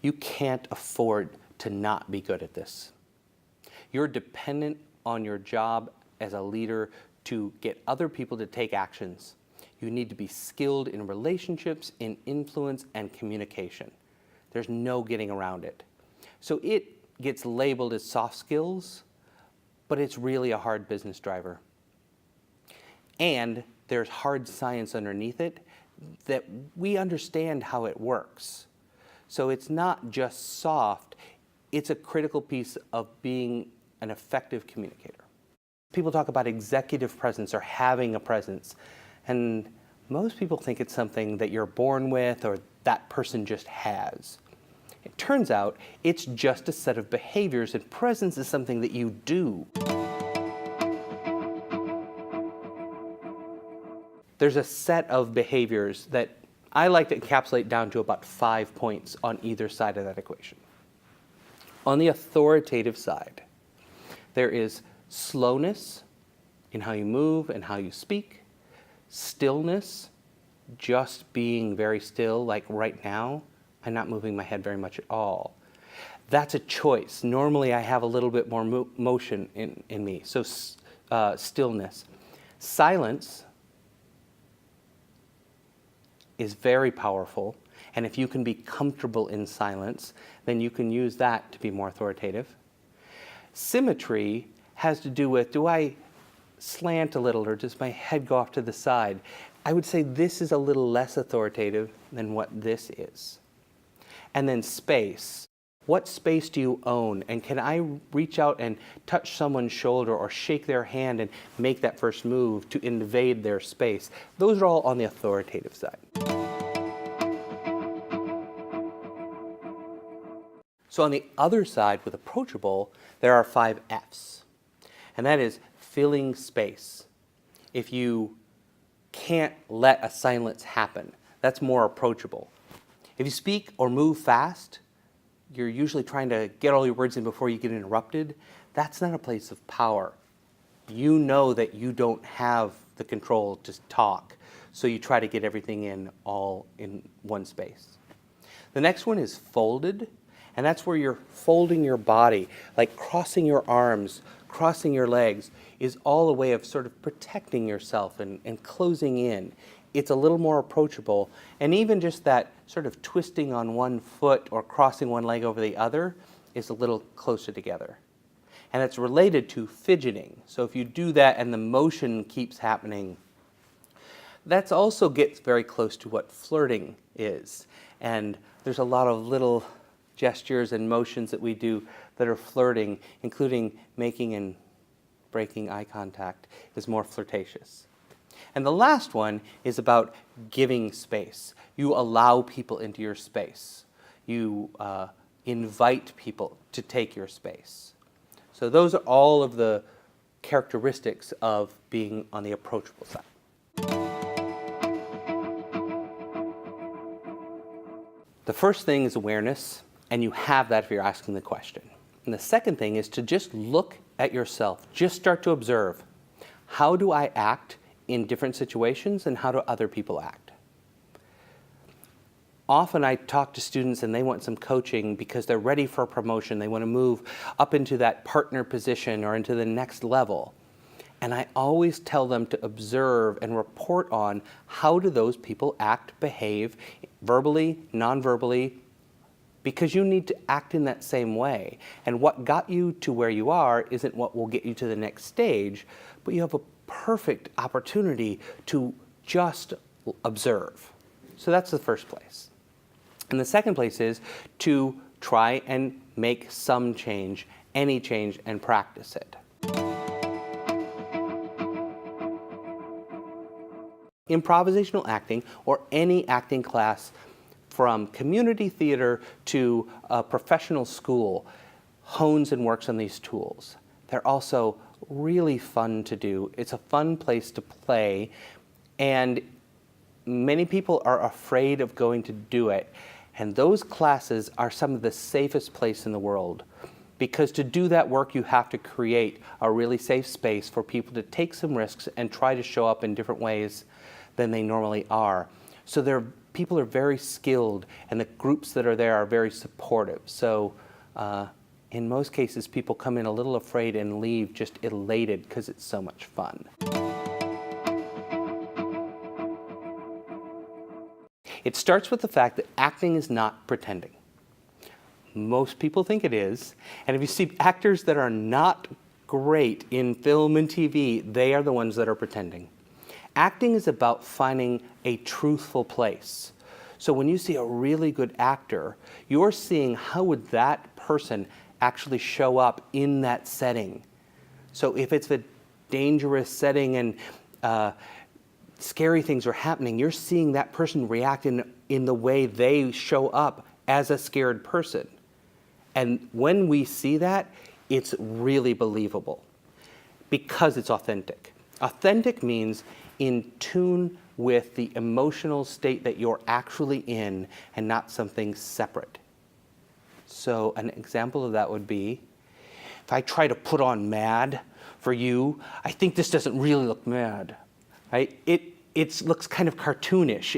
You can't afford to not be good at this. You're dependent on your job as a leader to get other people to take actions. You need to be skilled in relationships, in influence, and communication. There's no getting around it. So it gets labeled as soft skills, but it's really a hard business driver. And there's hard science underneath it that we understand how it works. So it's not just soft, it's a critical piece of being an effective communicator. People talk about executive presence or having a presence, and most people think it's something that you're born with or that person just has. It turns out it's just a set of behaviors, and presence is something that you do. There's a set of behaviors that I like to encapsulate down to about 5 points on either side of that equation. On the authoritative side, there is slowness in how you move and how you speak, stillness, just being very still, like right now, I'm not moving my head very much at all. That's a choice. Normally I have a little bit more motion in me, so stillness. Silence is very powerful, and if you can be comfortable in silence, then you can use that to be more authoritative. Symmetry has to do with, do I slant a little or does my head go off to the side? I would say this is a little less authoritative than what this is. And then space. What space do you own? And can I reach out and touch someone's shoulder or shake their hand and make that first move to invade their space? Those are all on the authoritative side. So on the other side with approachable, there are 5 F's. And that is filling space. If you can't let a silence happen, that's more approachable. If you speak or move fast, you're usually trying to get all your words in before you get interrupted. That's not a place of power. You know that you don't have the control to talk, so you try to get everything in all in one space. The next one is folded, and that's where you're folding your body, like crossing your arms, crossing your legs, is all a way of sort of protecting yourself and closing in. It's a little more approachable, and even just that sort of twisting on one foot or crossing one leg over the other is a little closer together. And it's related to fidgeting. So if you do that and the motion keeps happening, that also gets very close to what flirting is. And there's a lot of little gestures and motions that we do that are flirting, including making and breaking eye contact, is more flirtatious. And the last one is about giving space. You allow people into your space. You invite people to take your space. So those are all of the characteristics of being on the approachable side. The first thing is awareness, and you have that if you're asking the question. And the second thing is to just look at yourself. Just start to observe. How do I act in different situations, and how do other people act? Often I talk to students and they want some coaching because they're ready for a promotion. They want to move up into that partner position or into the next level. And I always tell them to observe and report on how do those people act, behave, verbally, non-verbally, because you need to act in that same way. And what got you to where you are isn't what will get you to the next stage, but you have a perfect opportunity to just observe. So that's the first place. And the second place is to try and make some change, any change, and practice it. Improvisational acting, or any acting class from community theater to a professional school, hones and works on these tools. They're also really fun to do. It's a fun place to play, and many people are afraid of going to do it. And those classes are some of the safest place in the world, because to do that work you have to create a really safe space for people to take some risks and try to show up in different ways than they normally are. So there are people are very skilled, and the groups that are there are very supportive. So in most cases, people come in a little afraid and leave just elated because it's so much fun. It starts with the fact that acting is not pretending. Most people think it is, and if you see actors that are not great in film and TV, they are the ones that are pretending. Acting is about finding a truthful place. So when you see a really good actor, you're seeing how would that person actually show up in that setting. So if it's a dangerous setting and scary things are happening, you're seeing that person react in the way they show up as a scared person. And when we see that, it's really believable because it's authentic. Authentic means in tune with the emotional state that you're actually in and not something separate. So an example of that would be, if I try to put on mad for you, I think this doesn't really look mad, right? It looks kind of cartoonish.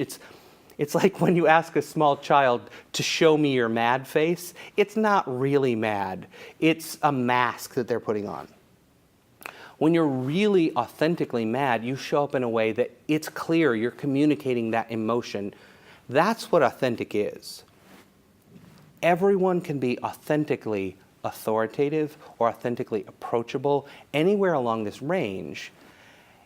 It's like when you ask a small child to show me your mad face, it's not really mad. It's a mask that they're putting on. When you're really authentically mad, you show up in a way that it's clear you're communicating that emotion. That's what authentic is. Everyone can be authentically authoritative or authentically approachable anywhere along this range.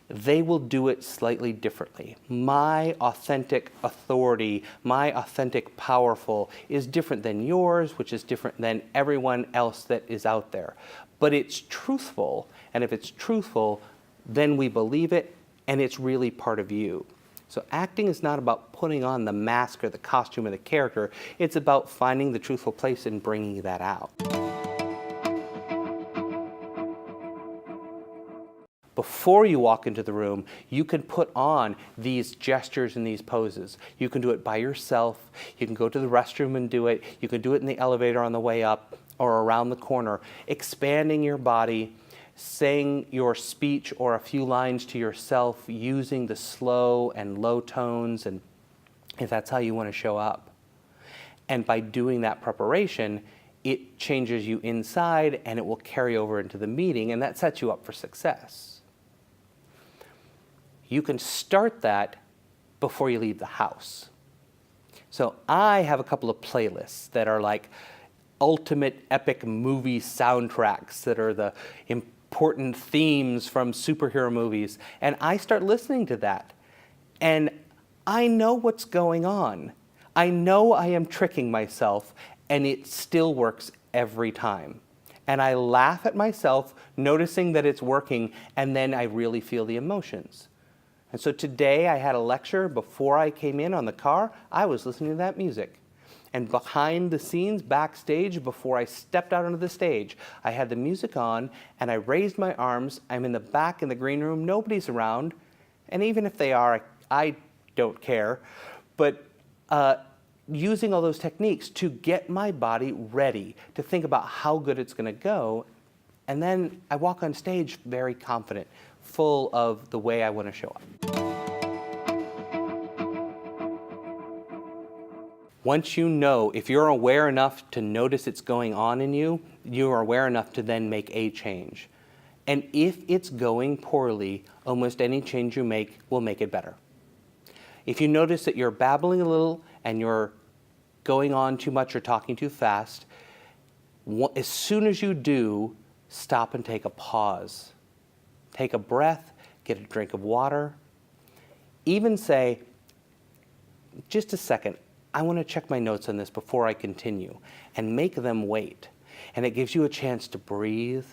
They will do it slightly differently. My authentic authority, my authentic powerful is different than yours, which is different than everyone else that is out there. But it's truthful, and if it's truthful, then we believe it, and it's really part of you. So acting is not about putting on the mask or the costume or the character. It's about finding the truthful place and bringing that out. Before you walk into the room, you can put on these gestures and these poses. You can do it by yourself. You can go to the restroom and do it. You can do it in the elevator on the way up or around the corner, expanding your body, saying your speech or a few lines to yourself using the slow and low tones, and if that's how you want to show up. And by doing that preparation, it changes you inside and it will carry over into the meeting, and that sets you up for success. You can start that before you leave the house. So I have a couple of playlists that are like ultimate epic movie soundtracks that are the important themes from superhero movies. And I start listening to that. And I know what's going on. I know I am tricking myself, and it still works every time. And I laugh at myself, noticing that it's working, and then I really feel the emotions. And so today I had a lecture. Before I came in on the car, I was listening to that music. And behind the scenes, backstage, before I stepped out onto the stage, I had the music on and I raised my arms. I'm in the back in the green room, nobody's around. And even if they are, I don't care. But using all those techniques to get my body ready to think about how good it's going to go. And then I walk on stage very confident, full of the way I want to show up. Once you know, if you're aware enough to notice it's going on in you, you're aware enough to then make a change. And if it's going poorly, almost any change you make will make it better. If you notice that you're babbling a little and you're going on too much or talking too fast, as soon as you do, stop and take a pause. Take a breath, get a drink of water. Even say, just a second, I want to check my notes on this before I continue, and make them wait. And it gives you a chance to breathe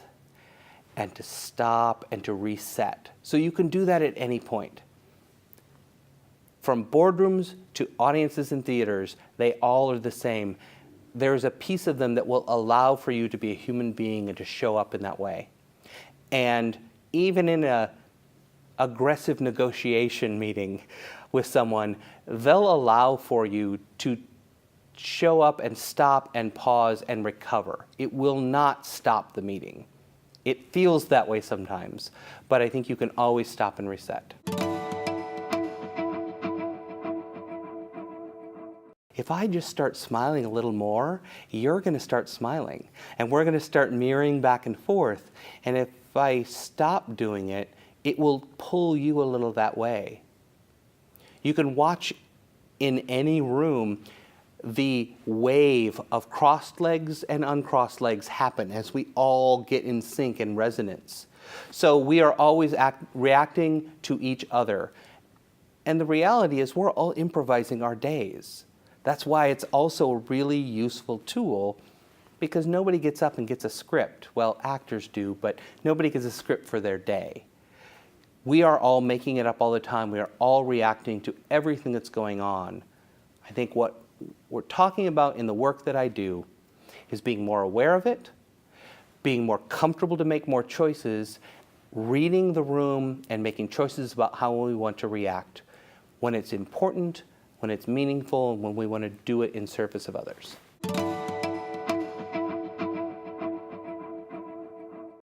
and to stop and to reset. So you can do that at any point. From boardrooms to audiences in theaters, they all are the same. There's a piece of them that will allow for you to be a human being and to show up in that way. And even in an aggressive negotiation meeting with someone, they'll allow for you to show up and stop and pause and recover. It will not stop the meeting. It feels that way sometimes, but I think you can always stop and reset. If I just start smiling a little more, you're going to start smiling. And we're going to start mirroring back and forth. And if I stop doing it, it will pull you a little that way. You can watch in any room the wave of crossed legs and uncrossed legs happen as we all get in sync and resonance. So we are always reacting to each other. And the reality is we're all improvising our days. That's why it's also a really useful tool, because nobody gets up and gets a script. Well, actors do, but nobody gets a script for their day. We are all making it up all the time. We are all reacting to everything that's going on. I think what we're talking about in the work that I do is being more aware of it, being more comfortable to make more choices, reading the room and making choices about how we want to react when it's important, when it's meaningful, and when we want to do it in service of others.